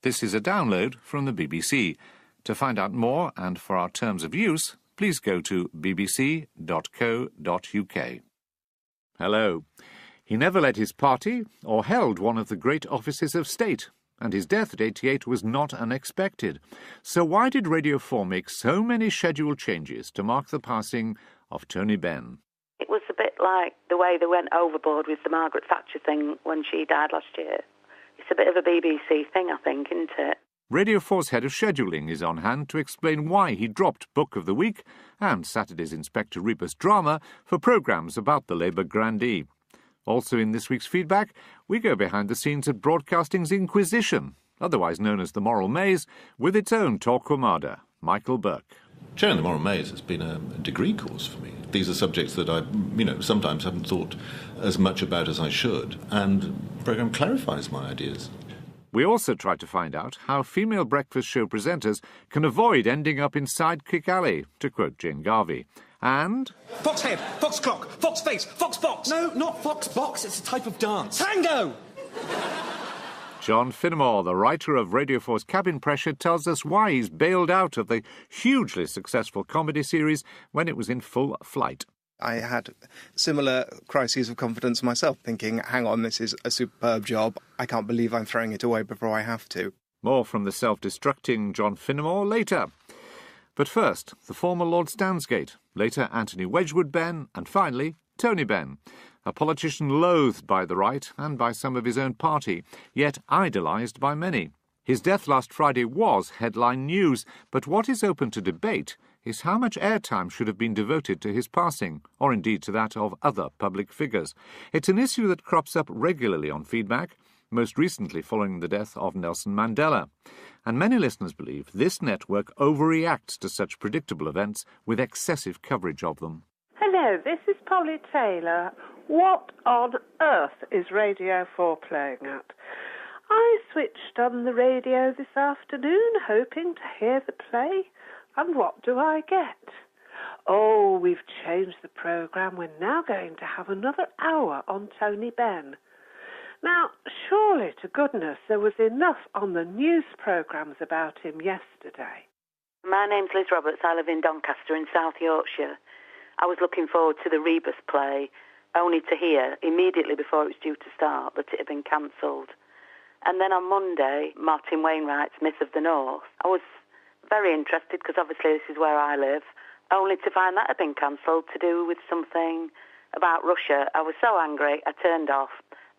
This is a download from the BBC. To find out more and for our terms of use, please go to bbc.co.uk. Hello. He never led his party or held one of the great offices of state, and his death at 88 was not unexpected. So why did Radio 4 make so many schedule changes to mark the passing of Tony Benn? It was a bit like the way they went overboard with the Margaret Thatcher thing when she died last year. It's a bit of a BBC thing, I think, isn't it? Radio 4's head of scheduling is on hand to explain why he dropped Book of the Week and Saturday's Inspector Rebus drama for programmes about the Labour grandee. Also in this week's feedback, we go behind the scenes at broadcasting's Inquisition, otherwise known as the Moral Maze, with its own Torquemada, Michael Burke. Chairing the Moral Maze has been a degree course for me. These are subjects that I, sometimes haven't thought as much about as I should, and the programme clarifies my ideas. We also try to find out how female breakfast show presenters can avoid ending up in Sidekick Alley, to quote Jane Garvey. And... Fox head, fox clock, fox face, fox box. No, not fox box, it's a type of dance. Tango! John Finnemore, the writer of Radio 4's Cabin Pressure, tells us why he's bailed out of the hugely successful comedy series when it was in full flight. I had similar crises of confidence myself, thinking, hang on, this is a superb job. I can't believe I'm throwing it away before I have to. More from the self-destructing John Finnemore later. But first, the former Lord Stansgate, later Anthony Wedgwood Benn, and finally, Tony Benn, a politician loathed by the right and by some of his own party, yet idolised by many. His death last Friday was headline news, but what is open to debate is how much airtime should have been devoted to his passing, or indeed to that of other public figures. It's an issue that crops up regularly on feedback, most recently following the death of Nelson Mandela. And many listeners believe this network overreacts to such predictable events with excessive coverage of them. Hello, this is Polly Taylor. What on earth is Radio 4 playing at? I switched on the radio this afternoon, hoping to hear the play, and what do I get? Oh, we've changed the programme. We're now going to have another hour on Tony Benn. Now, surely to goodness there was enough on the news programmes about him yesterday. My name's Liz Roberts. I live in Doncaster in South Yorkshire. I was looking forward to the Rebus play, only to hear, immediately before it was due to start, that it had been cancelled. And then on Monday, Martin Wainwright's Myth of the North. I was very interested, because obviously this is where I live, only to find that had been cancelled to do with something about Russia. I was so angry, I turned off.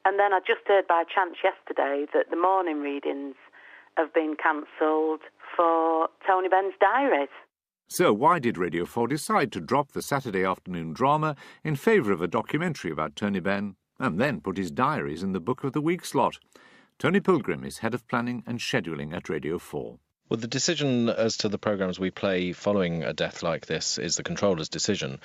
And then I just heard by chance yesterday that the morning readings have been cancelled for Tony Benn's diaries. So why did Radio 4 decide to drop the Saturday afternoon drama in favour of a documentary about Tony Benn, and then put his diaries in the Book of the Week slot? Tony Pilgrim is Head of Planning and Scheduling at Radio 4. Well, the decision as to the programmes we play following a death like this is the controller's decision.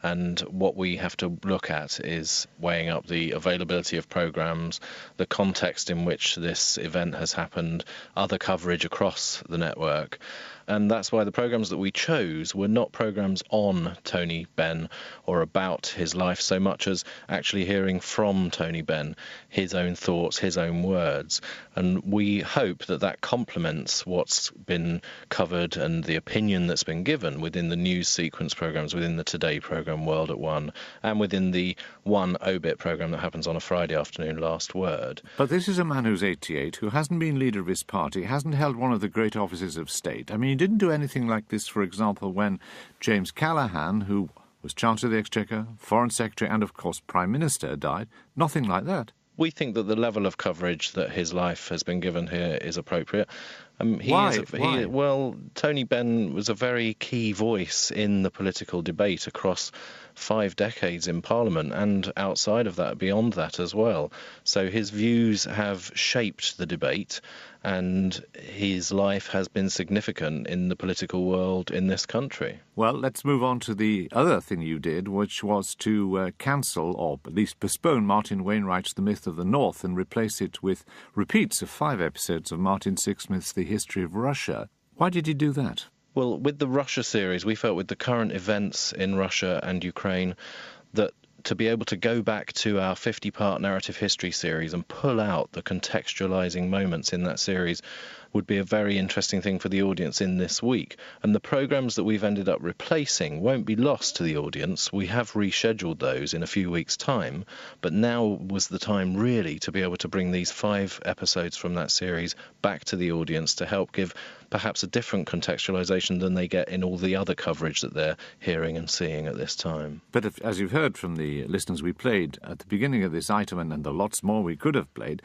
And what we have to look at is weighing up the availability of programmes, the context in which this event has happened, other coverage across the network. And that's why the programmes that we chose were not programmes on Tony Benn or about his life so much as actually hearing from Tony Benn, his own thoughts, his own words. And we hope that that complements what's been covered and the opinion that's been given within the news sequence programmes, within the Today programme, World at One, and within the One Obit programme that happens on a Friday afternoon, Last Word. But this is a man who's 88, who hasn't been leader of his party, hasn't held one of the great offices of state. I mean, he didn't do anything like this, for example, when James Callaghan, who was Chancellor of the Exchequer, Foreign Secretary and, of course, Prime Minister, died. Nothing like that. We think that the level of coverage that his life has been given here is appropriate. Why? Well, Tony Benn was a very key voice in the political debate across 5 decades in Parliament and outside of that, beyond that as well. So his views have shaped the debate, and his life has been significant in the political world in this country. Well, let's move on to the other thing you did, which was to cancel, or at least postpone, Martin Wainwright's The Myth of the North and replace it with repeats of 5 episodes of Martin Sixsmith's The History of Russia. Why did you do that? Well, with the Russia series, we felt with the current events in Russia and Ukraine that to be able to go back to our 50-part narrative history series and pull out the contextualising moments in that series would be a very interesting thing for the audience in this week. And the programmes that we've ended up replacing won't be lost to the audience. We have rescheduled those in a few weeks' time, but now was the time really to be able to bring these 5 episodes from that series back to the audience to help give perhaps a different contextualisation than they get in all the other coverage that they're hearing and seeing at this time. But as you've heard from the listeners we played at the beginning of this item, and the lots more we could have played,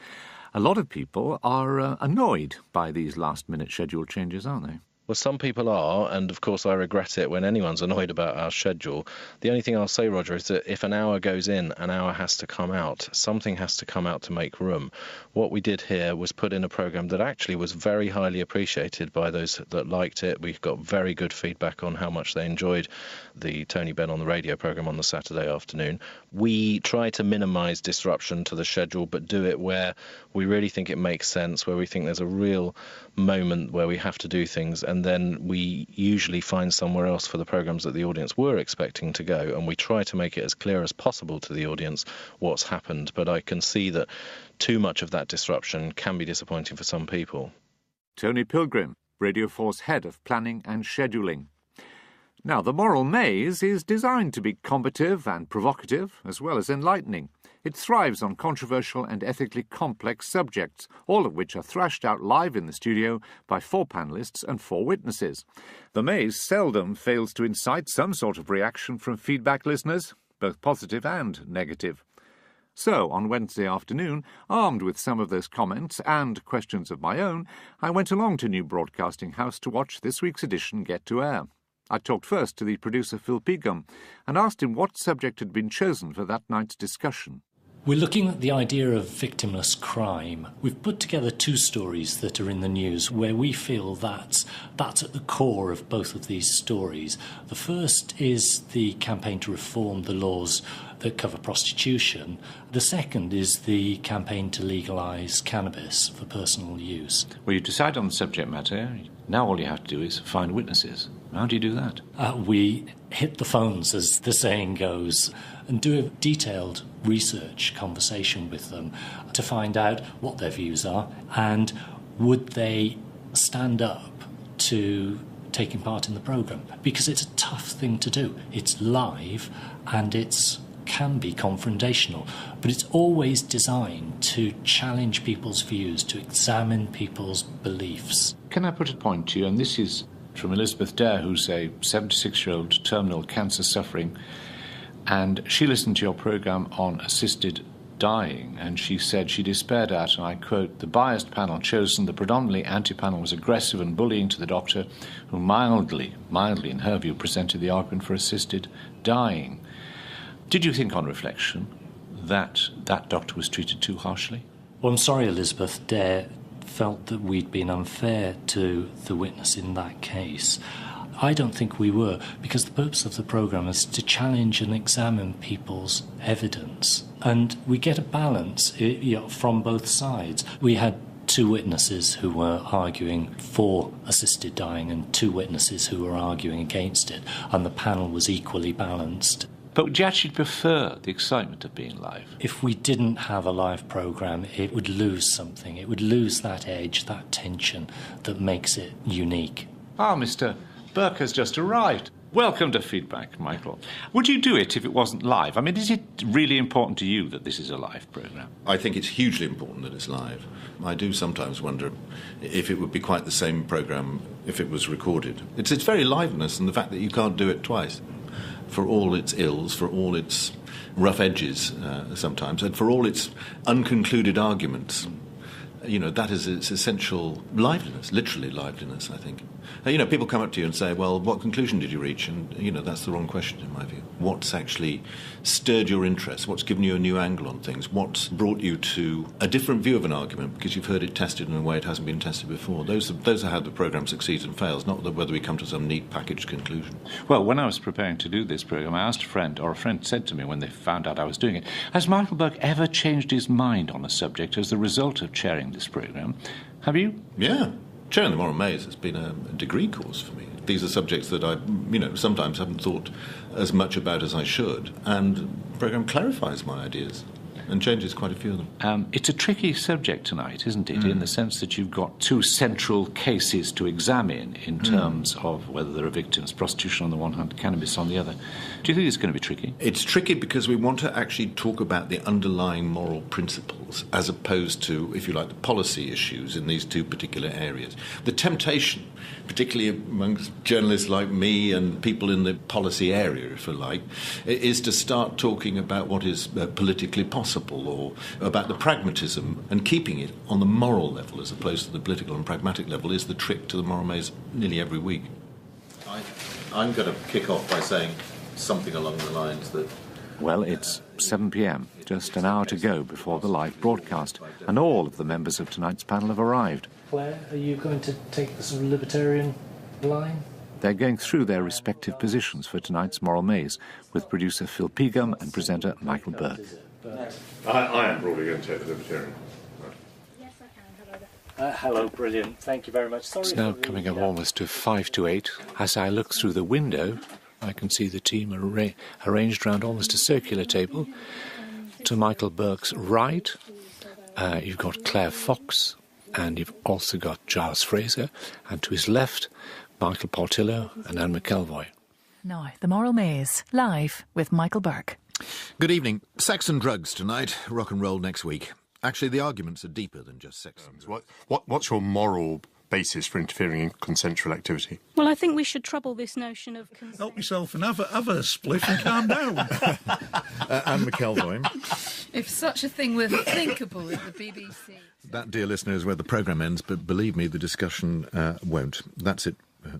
a lot of people are annoyed by these last-minute schedule changes, aren't they? Well, some people are, and of course I regret it when anyone's annoyed about our schedule. The only thing I'll say, Roger, is that if an hour goes in, an hour has to come out. Something has to come out to make room. What we did here was put in a programme that actually was very highly appreciated by those that liked it. We've got very good feedback on how much they enjoyed the Tony Benn on the Radio programme on the Saturday afternoon. We try to minimise disruption to the schedule, but do it where we really think it makes sense, where we think there's a real moment where we have to do things, and then we usually find somewhere else for the programmes that the audience were expecting to go, and we try to make it as clear as possible to the audience what's happened. But I can see that too much of that disruption can be disappointing for some people. Tony Pilgrim, Radio 4's head of planning and scheduling. Now, the moral maze is designed to be combative and provocative, as well as enlightening. It thrives on controversial and ethically complex subjects, all of which are thrashed out live in the studio by 4 panellists and 4 witnesses. The maze seldom fails to incite some sort of reaction from feedback listeners, both positive and negative. So, on Wednesday afternoon, armed with some of those comments and questions of my own, I went along to New Broadcasting House to watch this week's edition get to air. I talked first to the producer Phil Peagum and asked him what subject had been chosen for that night's discussion. We're looking at the idea of victimless crime. We've put together 2 stories that are in the news where we feel that's at the core of both of these stories. The first is the campaign to reform the laws that cover prostitution. The second is the campaign to legalise cannabis for personal use. Well, you decide on the subject matter. Now all you have to do is find witnesses. How do you do that? We hit the phones, as the saying goes, and do a detailed research conversation with them to find out what their views are and would they stand up to taking part in the programme. Because it's a tough thing to do. It's live and it can be confrontational, but it's always designed to challenge people's views, to examine people's beliefs. Can I put a point to you? And this is from Elizabeth Dare, who's a 76-year-old terminal cancer suffering, and she listened to your programme on assisted dying, and she said she despaired at, and I quote, "The biased panel chosen, the predominantly anti-panel, was aggressive and bullying to the doctor, who mildly, in her view, presented the argument for assisted dying." Did you think on reflection that that doctor was treated too harshly? Well, I'm sorry Elizabeth Dare felt that we'd been unfair to the witness in that case. I don't think we were, because the purpose of the programme is to challenge and examine people's evidence. And we get a balance from both sides. We had 2 witnesses who were arguing for assisted dying and 2 witnesses who were arguing against it, and the panel was equally balanced. But would you actually prefer the excitement of being live? If we didn't have a live programme, it would lose something. It would lose that edge, that tension that makes it unique. Ah, Mr. Burke has just arrived. Welcome to Feedback, Michael. Would you do it if it wasn't live? I mean, is it really important to you that this is a live programme? I think it's hugely important that it's live. I do sometimes wonder if it would be quite the same programme if it was recorded. It's its very liveness and the fact that you can't do it twice. For all its ills, for all its rough edges sometimes, and for all its unconcluded arguments, that is its essential liveliness, literally liveliness, I think. People come up to you and say, well, what conclusion did you reach? And, that's the wrong question in my view. What's actually stirred your interest? What's given you a new angle on things? What's brought you to a different view of an argument because you've heard it tested in a way it hasn't been tested before? Those are how the programme succeeds and fails, not whether we come to some neat packaged conclusion. Well, when I was preparing to do this programme, I asked a friend said to me when they found out I was doing it, has Michael Burke ever changed his mind on a subject as the result of chairing this programme? Have you? Yeah. Chairing the Moral Maze has been a degree course for me. These are subjects that I, sometimes haven't thought as much about as I should, and the programme clarifies my ideas. and changes quite a few of them. It's a tricky subject tonight, isn't it, in the sense that you've got two central cases to examine in terms of whether there are victims, prostitution on the one hand, cannabis on the other. Do you think it's going to be tricky? It's tricky because we want to actually talk about the underlying moral principles as opposed to, if you like, the policy issues in these two particular areas. The temptation, particularly amongst journalists like me and people in the policy area, if you like, is to start talking about what is politically possible or about the pragmatism, and keeping it on the moral level as opposed to the political and pragmatic level is the trick to the moral maze nearly every week. I'm going to kick off by saying something along the lines that... Well, it's 7 p.m, just an hour to go before the live broadcast, and all of the members of tonight's panel have arrived. Claire, are you going to take the sort of libertarian line? They're going through their respective positions for tonight's Moral Maze, with producer Phil Peagum and presenter Michael Burke. I am probably going to take the libertarian. Yes, I can. Hello, brilliant. Thank you very much. Sorry. It's now coming up almost to 5 to 8. As I look through the window, I can see the team arranged around almost a circular table. To Michael Burke's right, you've got Claire Fox, and you've also got Giles Fraser, and to his left, Michael Portillo and Anne McElvoy. Now, the Moral Maze, live with Michael Burke. Good evening. Sex and drugs tonight, rock and roll next week. Actually, the arguments are deeper than just sex and drugs. What's your moral basis for interfering in consensual activity? Well, I think we should trouble this notion of consent. Help yourself and have a spliff and calm down. Anne McElvoy. If such a thing were thinkable at the BBC. That, dear listener, is where the programme ends, but believe me, the discussion won't. That's it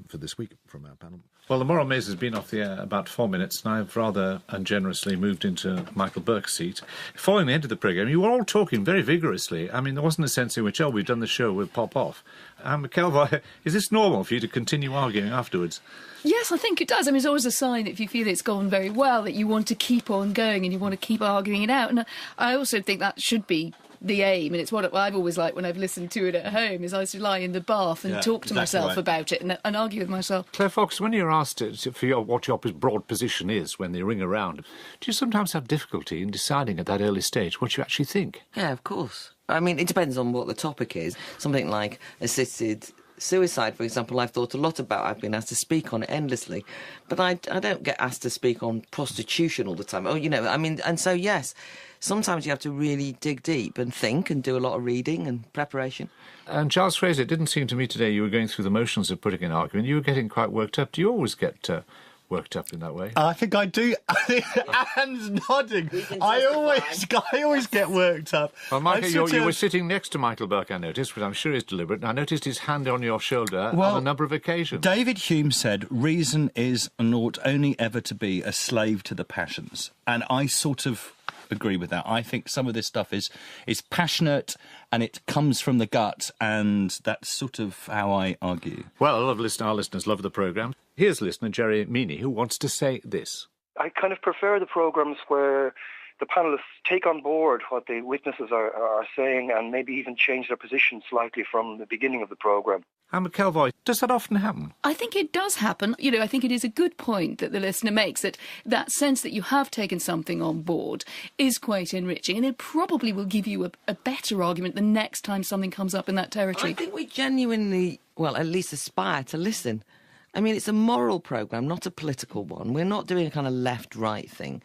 for this week from our panel. Well, the Moral Maze has been off the air about 4 minutes, and I've rather ungenerously moved into Michael Burke's seat. Following the end of the programme, you were all talking very vigorously. I mean, there wasn't a sense in which, we've done the show, we'll pop off. McElvoy, is this normal for you to continue arguing afterwards? Yes, I think it does. I mean, it's always a sign that if you feel it's gone very well, that you want to keep on going and you want to keep arguing it out. And I also think that should be the aim, and it's what I've always liked when I've listened to it at home, is I used to lie in the bath and talk to myself about it and argue with myself. Claire Fox, when you're asked for what your broad position is when they ring around, do you sometimes have difficulty in deciding at that early stage what you actually think? Yeah, of course. I mean, it depends on what the topic is. Something like assisted suicide, for example, I've thought a lot about. I've been asked to speak on it endlessly. But I don't get asked to speak on prostitution all the time. And so, yes, sometimes you have to really dig deep and think and do a lot of reading and preparation. And Giles Fraser, it didn't seem to me today you were going through the motions of putting an argument. You were getting quite worked up. Do you always get worked up in that way? I think I do. Anne's nodding. I always get worked up. Well, Michael, you were sitting next to Michael Burke, I noticed, which I'm sure is deliberate. I noticed his hand on your shoulder on a number of occasions. David Hume said, reason is and ought only ever to be a slave to the passions. And I sort of agree with that. I think some of this stuff is passionate and it comes from the gut, and that's sort of how I argue. Well, our listeners love the programme. Here's listener Jerry Meany, who wants to say this. I kind of prefer the programmes where the panellists take on board what the witnesses are saying and maybe even change their position slightly from the beginning of the programme. And McElvoy, does that often happen? I think it does happen. I think it is a good point that the listener makes, that sense that you have taken something on board is quite enriching, and it probably will give you a better argument the next time something comes up in that territory. I think we genuinely, at least aspire to listen. I mean, it's a moral programme, not a political one. We're not doing a kind of left-right thing.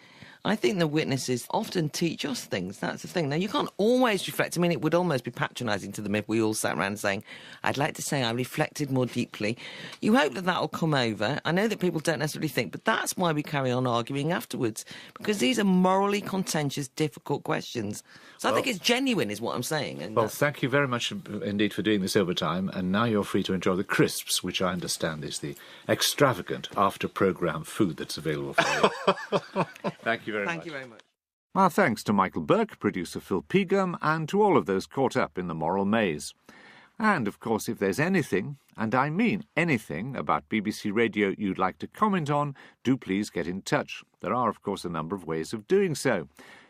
I think the witnesses often teach us things. That's the thing. Now, you can't always reflect. I mean, it would almost be patronising to them if we all sat around saying, I'd like to say I reflected more deeply. You hope that that'll come over. I know that people don't necessarily think, but that's why we carry on arguing afterwards, because these are morally contentious, difficult questions. So I think it's genuine, is what I'm saying. And thank you very much indeed for doing this overtime, and now you're free to enjoy the crisps, which I understand is the extravagant after-programme food that's available for you. Thank you very much. Thank you very much. Our thanks to Michael Burke, producer Phil Peagum, and to all of those caught up in the Moral Maze. And, of course, if there's anything, and I mean anything, about BBC Radio you'd like to comment on, do please get in touch. There are, of course, a number of ways of doing so.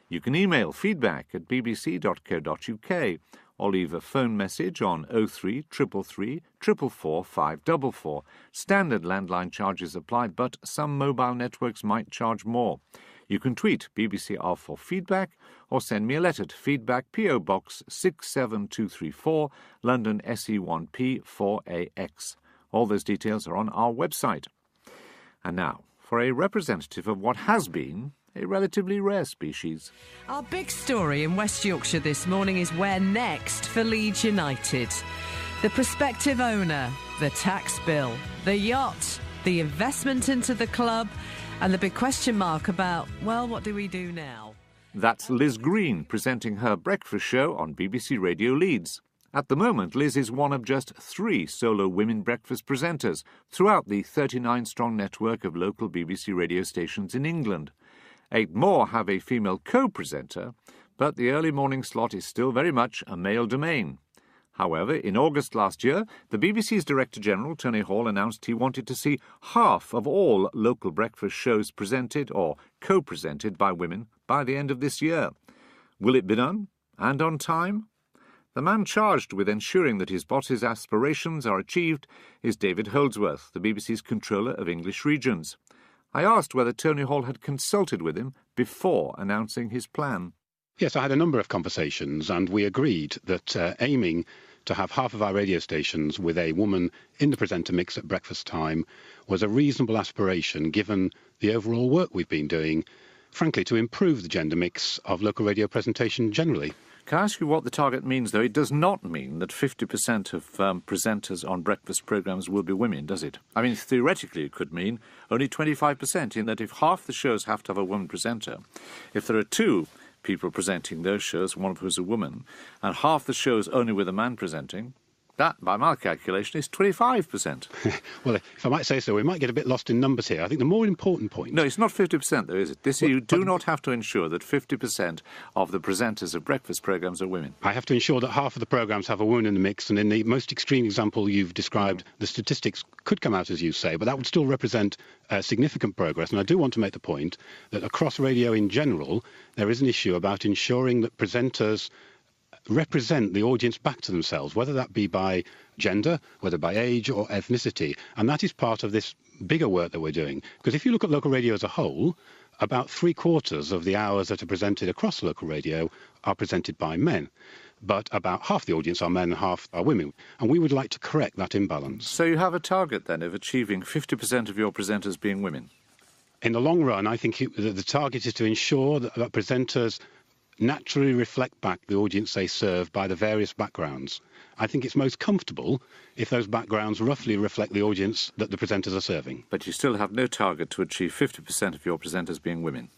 You can email feedback@bbc.co.uk or leave a phone message on 03 333 444 544. Standard landline charges apply, but some mobile networks might charge more. You can tweet BBC Off for feedback or send me a letter to feedback PO Box 67234 London SE1P 4AX. All those details are on our website. And now, for a representative of what has been a relatively rare species. Our big story in West Yorkshire this morning is where next for Leeds United. The prospective owner, the tax bill, the yacht, the investment into the club, and the big question mark about, well, what do we do now? That's Liz Green presenting her breakfast show on BBC Radio Leeds. At the moment, Liz is one of just 3 solo women breakfast presenters throughout the 39-strong network of local BBC radio stations in England. 8 more have a female co-presenter, but the early morning slot is still very much a male domain. However, in August last year, the BBC's Director-General, Tony Hall, announced he wanted to see half of all local breakfast shows presented or co-presented by women by the end of this year. Will it be done? And on time? The man charged with ensuring that his boss's aspirations are achieved is David Holdsworth, the BBC's Controller of English Regions. I asked whether Tony Hall had consulted with him before announcing his plan. Yes, I had a number of conversations, and we agreed that aiming to have half of our radio stations with a woman in the presenter mix at breakfast time was a reasonable aspiration given the overall work we've been doing, frankly, to improve the gender mix of local radio presentation generally. Can I ask you what the target means, though? It does not mean that 50% of presenters on breakfast programmes will be women, does it? I mean, theoretically it could mean only 25%, in that if half the shows have to have a woman presenter, if there are 2 people presenting those shows, one of whom is a woman, and half the shows only with a man presenting, that, by my calculation, is 25%. Well, if I might say so, we might get a bit lost in numbers here. I think the more important point... No, it's not 50%, though, is it? You do not have to ensure that 50% of the presenters of breakfast programmes are women. I have to ensure that half of the programmes have a woman in the mix, and in the most extreme example you've described, the statistics could come out, as you say, but that would still represent significant progress. And I do want to make the point that across radio in general, there is an issue about ensuring that presenters represent the audience back to themselves, whether that be by gender, whether by age or ethnicity. And that is part of this bigger work that we're doing. Because if you look at local radio as a whole, about 3/4 of the hours that are presented across local radio are presented by men. But about half the audience are men and half are women. And we would like to correct that imbalance. So you have a target, then, of achieving 50% of your presenters being women? In the long run, I think the target is to ensure that presenters naturally reflect back the audience they serve by the various backgrounds. I think it's most comfortable if those backgrounds roughly reflect the audience that the presenters are serving. But you still have no target to achieve 50% of your presenters being women?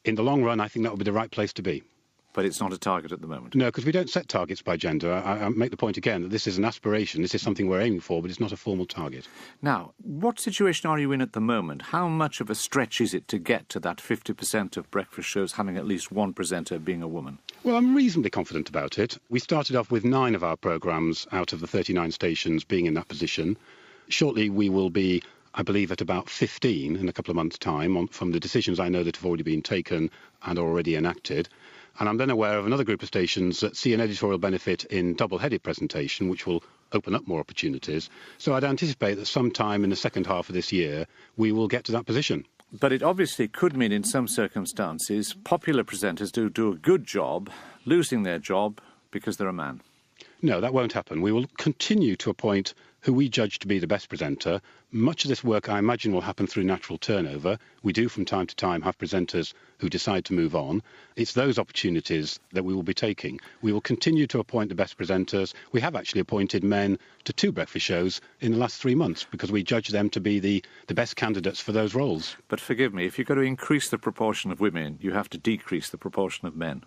In the long run, I think that would be the right place to be. But it's not a target at the moment? No, because we don't set targets by gender. I make the point again that this is an aspiration, this is something we're aiming for, but it's not a formal target. Now, what situation are you in at the moment? How much of a stretch is it to get to that 50% of breakfast shows having at least one presenter being a woman? Well, I'm reasonably confident about it. We started off with 9 of our programmes out of the 39 stations being in that position. Shortly we will be, I believe, at about 15 in a couple of months' time from the decisions I know that have already been taken and already enacted. And I'm then aware of another group of stations that see an editorial benefit in double-headed presentation, which will open up more opportunities. So I'd anticipate that sometime in the second half of this year, we will get to that position. But it obviously could mean in some circumstances popular presenters do a good job, losing their job because they're a man. No, that won't happen. We will continue to appoint who we judge to be the best presenter. Much of this work, I imagine, will happen through natural turnover. We do from time to time have presenters who decide to move on. It's those opportunities that we will be taking. We will continue to appoint the best presenters. We have actually appointed men to 2 breakfast shows in the last 3 months because we judge them to be the best candidates for those roles. But forgive me, if you're going to increase the proportion of women, you have to decrease the proportion of men.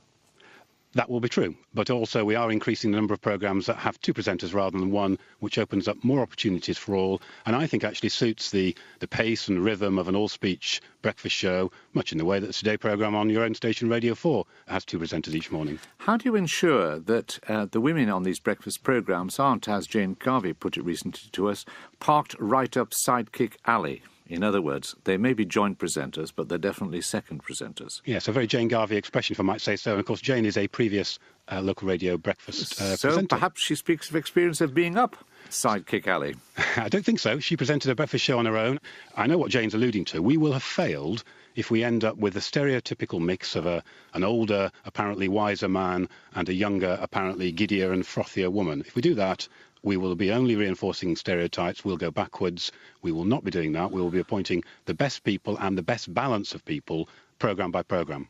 That will be true, but also we are increasing the number of programmes that have 2 presenters rather than 1, which opens up more opportunities for all, and I think actually suits the pace and rhythm of an all-speech breakfast show, much in the way that the Today programme on your own station, Radio 4, has 2 presenters each morning. How do you ensure that the women on these breakfast programmes aren't, as Jane Garvey put it recently to us, parked right up Sidekick Alley? In other words, they may be joint presenters, but they're definitely second presenters. Yes, a very Jane Garvey expression, if I might say so. And of course, Jane is a previous local radio breakfast presenter. So perhaps she speaks of experience of being up Sidekick Alley. I don't think so. She presented a breakfast show on her own. I know what Jane's alluding to. We will have failed if we end up with a stereotypical mix of an older, apparently wiser man and a younger, apparently giddier and frothier woman. If we do that, we will be only reinforcing stereotypes. We'll go backwards. We will not be doing that. We will be appointing the best people and the best balance of people, programme by programme.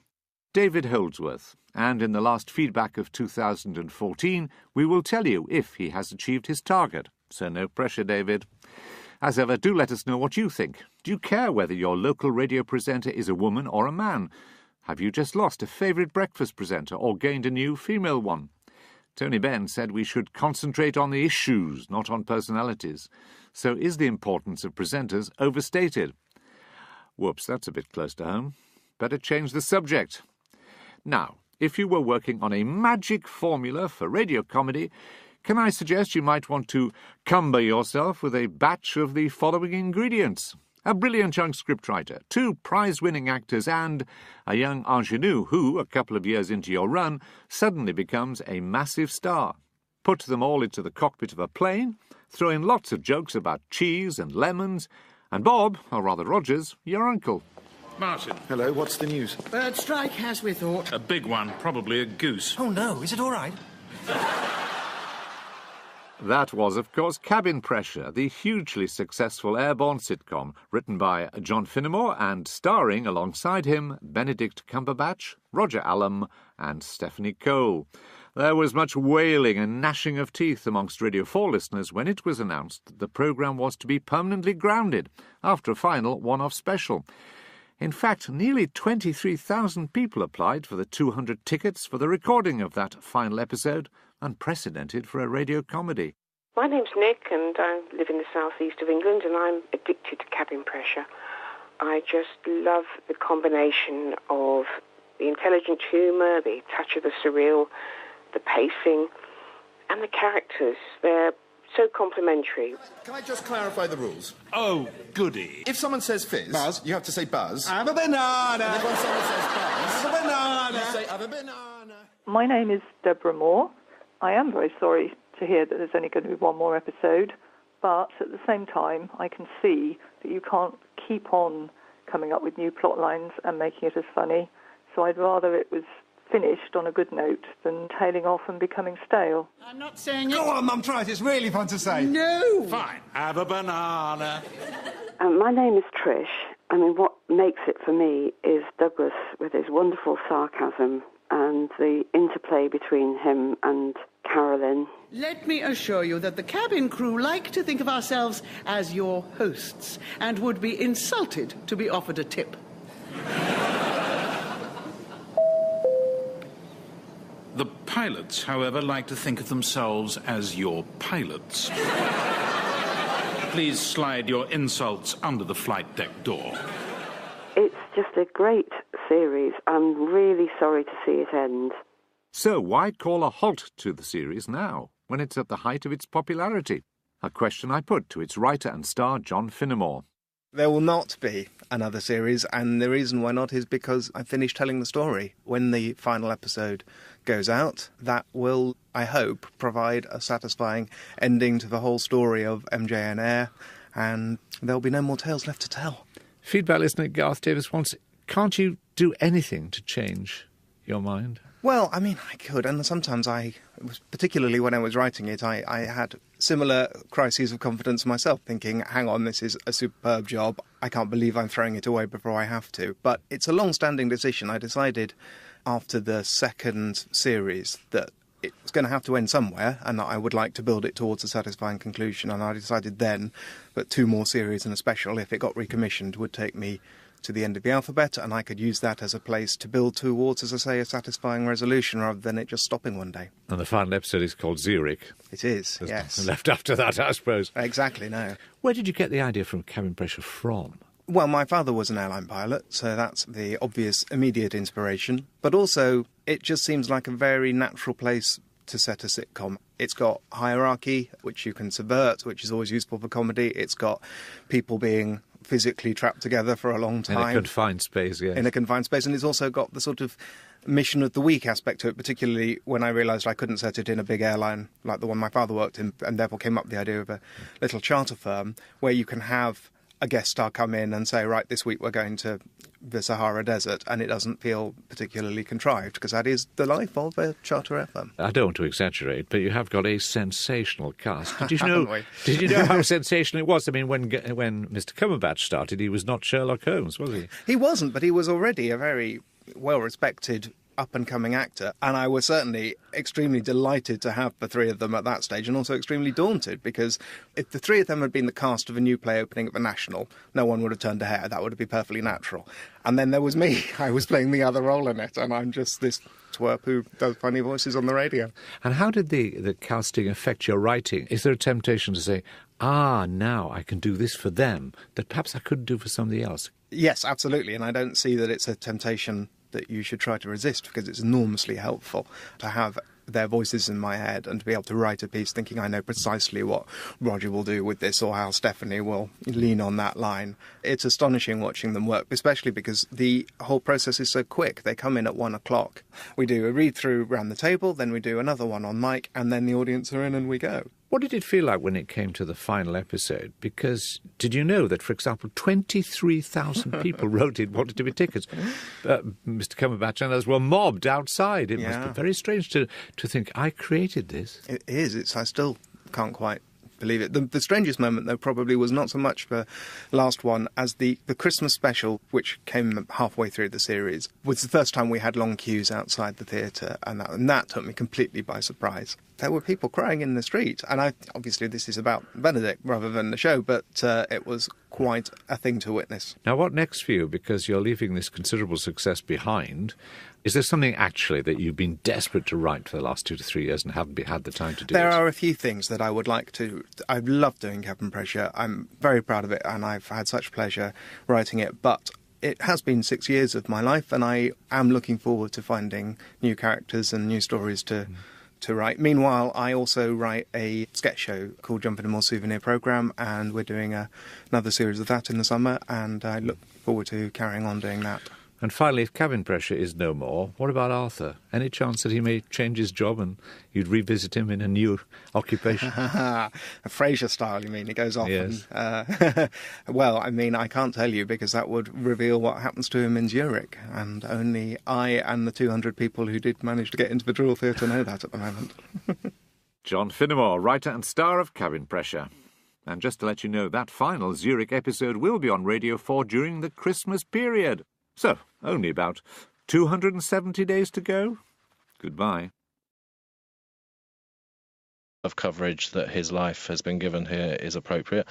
David Holdsworth. And in the last feedback of 2014, we will tell you if he has achieved his target. So no pressure, David. As ever, do let us know what you think. Do you care whether your local radio presenter is a woman or a man? Have you just lost a favourite breakfast presenter or gained a new female one? Tony Benn said we should concentrate on the issues, not on personalities. So is the importance of presenters overstated? Whoops, that's a bit close to home. Better change the subject. Now, if you were working on a magic formula for radio comedy, can I suggest you might want to cumber yourself with a batch of the following ingredients: a brilliant young scriptwriter, 2 prize-winning actors, and a young ingenue who, a couple of years into your run, suddenly becomes a massive star. Put them all into the cockpit of a plane, throw in lots of jokes about cheese and lemons, and Bob, or rather Rogers, your uncle. Martin. Hello, what's the news? Bird strike, as we thought. A big one, probably a goose. Oh, no, is it all right? That was, of course, Cabin Pressure, the hugely successful airborne sitcom written by John Finnemore and starring alongside him Benedict Cumberbatch, Roger Allam and Stephanie Cole. There was much wailing and gnashing of teeth amongst Radio 4 listeners when it was announced that the programme was to be permanently grounded after a final one-off special. In fact, nearly 23,000 people applied for the 200 tickets for the recording of that final episode, unprecedented for a radio comedy. My name's Nick, and I live in the southeast of England, and I'm addicted to Cabin Pressure. I just love the combination of the intelligent humour, the touch of the surreal, the pacing, and the characters. They're so complimentary. Can I just clarify the rules? Oh, goody. If someone says fizz, Buzz. you have to say buzz. Have a banana. And if someone says buzz, Have a banana. you say have a banana. My name is Deborah Moore. I am very sorry to hear that there's only going to be one more episode, but at the same time, I can see that you can't keep on coming up with new plot lines and making it as funny, so I'd rather it was finished on a good note than tailing off and becoming stale. I'm not saying it. Go on, Mum, try it. It's really fun to say. No. Fine. Have a banana. My name is Trish. I mean, what makes it for me is Douglas with his wonderful sarcasm and the interplay between him and Carolyn. Let me assure you that the cabin crew like to think of ourselves as your hosts and would be insulted to be offered a tip. The pilots, however, like to think of themselves as your pilots. Please slide your insults under the flight deck door. It's just a great series. I'm really sorry to see it end. So why call a halt to the series now, when it's at the height of its popularity? A question I put to its writer and star John Finnemore. There will not be another series, and the reason why not is because I finished telling the story. When the final episode goes out, that will, I hope, provide a satisfying ending to the whole story of MJ on Air, and there'll be no more tales left to tell. Feedback listener Garth Davis wants, can't you do anything to change your mind? Well, I mean, I could, and sometimes particularly when I was writing it, I had similar crises of confidence myself, thinking, hang on, this is a superb job, I can't believe I'm throwing it away before I have to. But it's a long-standing decision. I decided after the second series that it was going to have to end somewhere, and that I would like to build it towards a satisfying conclusion, and I decided then that 2 more series and a special, if it got recommissioned, would take me to the end of the alphabet, and I could use that as a place to build towards, as I say, a satisfying resolution rather than it just stopping one day. And the final episode is called Zurich. It is, There's yes. nothing left after that, I suppose. Exactly, no. Where did you get the idea from Cabin Pressure from? Well, my father was an airline pilot, so that's the obvious immediate inspiration. But also, it just seems like a very natural place to set a sitcom. It's got hierarchy, which you can subvert, which is always useful for comedy. It's got people being physically trapped together for a long time. In a confined space, yes. In a confined space, and it's also got the sort of mission of the week aspect to it, particularly when I realised I couldn't set it in a big airline like the one my father worked in, and therefore came up with the idea of a little charter firm where you can have a guest star come in and say, right, this week we're going to the Sahara Desert, and it doesn't feel particularly contrived, because that is the life of a charter FM. I don't want to exaggerate, but you have got a sensational cast. Did you Haven't know? we? Did you know how sensational it was? I mean, when Mr. Cumberbatch started, he was not Sherlock Holmes, was he? He wasn't, but he was already a very well-respected up-and-coming actor, and I was certainly extremely delighted to have the three of them at that stage, and also extremely daunted, because if the three of them had been the cast of a new play opening at the National, no one would have turned a hair. That would have been perfectly natural. And then there was me. I was playing the other role in it, and I'm just this twerp who does funny voices on the radio. And how did the casting affect your writing? Is there a temptation to say, now I can do this for them that perhaps I couldn't do for somebody else? Yes, absolutely, and I don't see that it's a temptation that you should try to resist, because it's enormously helpful to have their voices in my head and to be able to write a piece thinking I know precisely what Roger will do with this or how Stephanie will lean on that line. It's astonishing watching them work, especially because the whole process is so quick. They come in at 1 o'clock. We do a read-through round the table, then we do another one on mic, and then the audience are in and we go. What did it feel like when it came to the final episode? Because did you know that, for example, 23,000 people wrote in, wanted to be tickets? Mr. Cumberbatch and others were mobbed outside. It must be very strange to think, I created this. It is. I still can't quite believe it. The strangest moment, though, probably was not so much the last one as the Christmas special, which came halfway through the series, was the first time we had long queues outside the theatre, and that took me completely by surprise. There were people crying in the street, and obviously this is about Benedict rather than the show, but it was quite a thing to witness. Now, what next for you? Because you're leaving this considerable success behind. Is there something actually that you've been desperate to write for the last 2 to 3 years and haven't had the time to do? There are a few things that I would like to. I love doing Cabin Pressure. I'm very proud of it, and I've had such pleasure writing it, but it has been 6 years of my life, and I am looking forward to finding new characters and new stories to write. Meanwhile, I also write a sketch show called Jump in a More Souvenir Programme, and we're doing another series of that in the summer, and I look forward to carrying on doing that. And finally, if Cabin Pressure is no more, what about Arthur? Any chance that he may change his job and you'd revisit him in a new occupation? A Frasier style, you mean? He goes off. Yes. And, well, I mean, I can't tell you, because that would reveal what happens to him in Zurich, and only I and the 200 people who did manage to get into the Drury Theatre know that at the moment. John Finnemore, writer and star of Cabin Pressure. And just to let you know, that final Zurich episode will be on Radio 4 during the Christmas period. So, only about 270 days to go. Goodbye. Of coverage that his life has been given here is appropriate.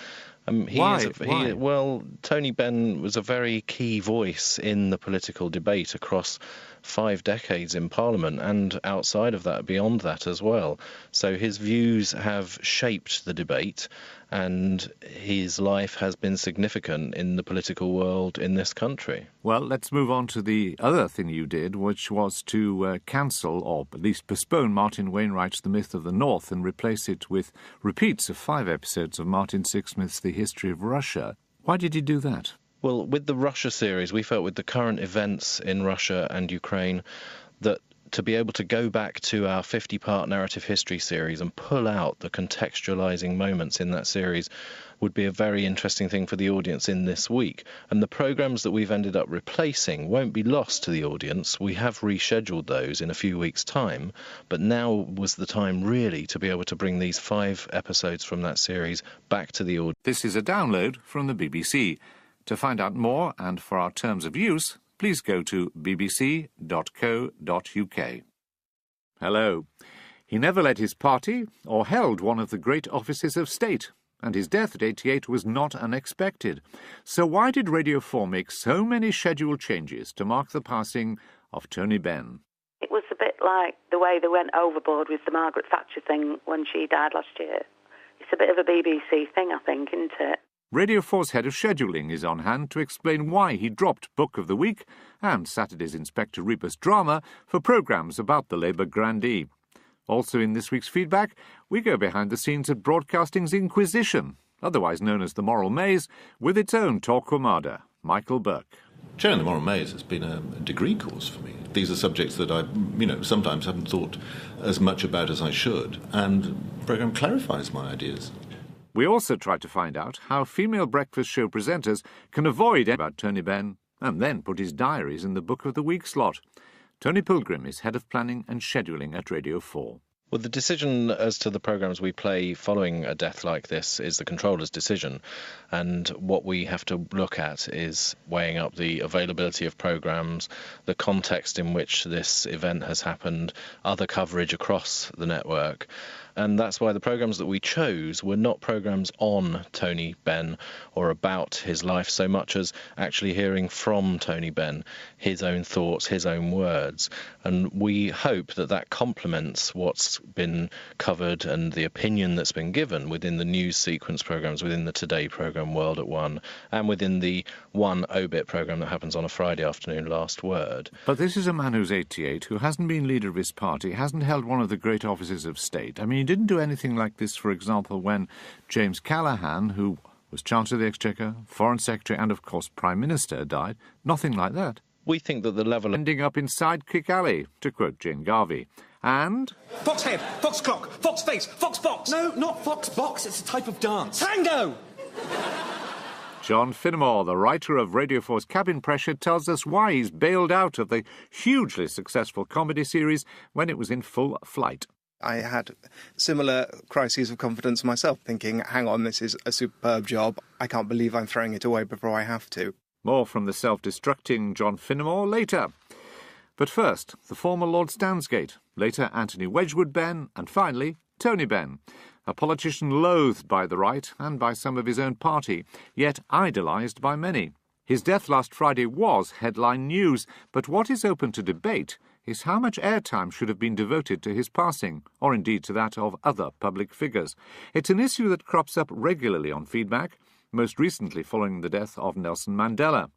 Why? Well, Tony Benn was a very key voice in the political debate across 5 decades in Parliament and outside of that, beyond that as well. So his views have shaped the debate, and his life has been significant in the political world in this country. Well, let's move on to the other thing you did, which was to cancel, or at least postpone, Martin Wainwright's The Myth of the North and replace it with repeats of 5 episodes of Martin Sixsmith's The History of Russia. Why did you do that? Well, with the Russia series, we felt with the current events in Russia and Ukraine that to be able to go back to our 50-part narrative history series and pull out the contextualizing moments in that series would be a very interesting thing for the audience in this week. And the programmes that we've ended up replacing won't be lost to the audience. We have rescheduled those in a few weeks' time, but now was the time really to be able to bring these 5 episodes from that series back to the audience. This is a download from the BBC. To find out more and for our terms of use, please go to bbc.co.uk. Hello. He never led his party or held one of the great offices of state, and his death at 88 was not unexpected. So why did Radio 4 make so many schedule changes to mark the passing of Tony Benn? It was a bit like the way they went overboard with the Margaret Thatcher thing when she died last year. It's a bit of a BBC thing, I think, isn't it? Radio 4's head of scheduling is on hand to explain why he dropped Book of the Week and Saturday's Inspector Rebus drama for programmes about the Labour grandee. Also in this week's feedback, we go behind the scenes at broadcasting's Inquisition, otherwise known as the Moral Maze, with its own Torquemada, Michael Burke. Chairing the Moral Maze has been a degree course for me. These are subjects that I, sometimes haven't thought as much about as I should, and the programme clarifies my ideas. We also try to find out how female breakfast show presenters can avoid about Tony Benn and then put his diaries in the Book of the Week slot. Tony Pilgrim is Head of Planning and Scheduling at Radio 4. Well, the decision as to the programmes we play following a death like this is the controller's decision. And what we have to look at is weighing up the availability of programmes, the context in which this event has happened, other coverage across the network. And that's why the programmes that we chose were not programmes on Tony Benn or about his life so much as actually hearing from Tony Benn, his own thoughts, his own words. And we hope that that complements what's been covered and the opinion that's been given within the news sequence programmes, within the Today programme World at One, and within the One Obit programme that happens on a Friday afternoon, Last Word. But this is a man who's 88, who hasn't been leader of his party, hasn't held one of the great offices of state. I mean, he didn't do anything like this, for example, when James Callaghan, who was Chancellor of the Exchequer, Foreign Secretary and, of course, Prime Minister, died. Nothing like that. We think that the level of... Ending up in Sidekick Alley, to quote Jane Garvey. And... Fox head, fox clock, fox face, fox box. No, not fox box, it's a type of dance. Tango! John Finnemore, the writer of Radio 4's Cabin Pressure, tells us why he's bailed out of the hugely successful comedy series when it was in full flight. I had similar crises of confidence myself, thinking, hang on, this is a superb job. I can't believe I'm throwing it away before I have to. More from the self-destructing John Finnemore later. But first, the former Lord Stansgate, later Anthony Wedgwood Benn, and finally, Tony Benn, a politician loathed by the right and by some of his own party, yet idolised by many. His death last Friday was headline news, but what is open to debate is how much airtime should have been devoted to his passing, or indeed to that of other public figures. It's an issue that crops up regularly on Feedback, most recently following the death of Nelson Mandela.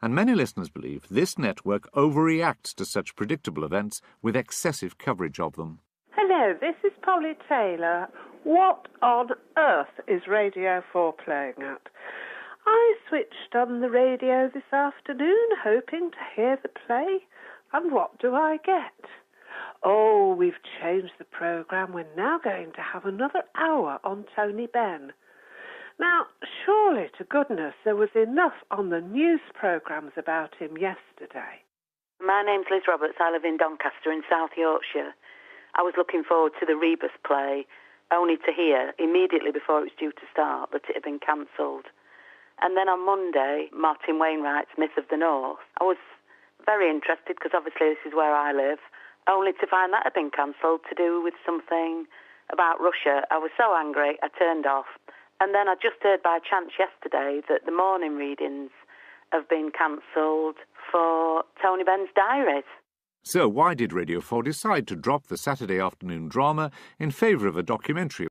And many listeners believe this network overreacts to such predictable events with excessive coverage of them. Hello, this is Polly Taylor. What on earth is Radio 4 playing at? I switched on the radio this afternoon, hoping to hear the play, and what do I get? Oh, we've changed the programme. We're now going to have another hour on Tony Benn. Now, surely to goodness there was enough on the news programmes about him yesterday. My name's Liz Roberts. I live in Doncaster in South Yorkshire. I was looking forward to the Rebus play, only to hear immediately before it was due to start that it had been cancelled. And then on Monday, Martin Wainwright's Myth of the North. I was very interested because obviously this is where I live, only to find that had been cancelled to do with something about Russia. I was so angry, I turned off. And then I just heard by chance yesterday that the morning readings have been cancelled for Tony Benn's diaries. So why did Radio 4 decide to drop the Saturday afternoon drama in favour of a documentary?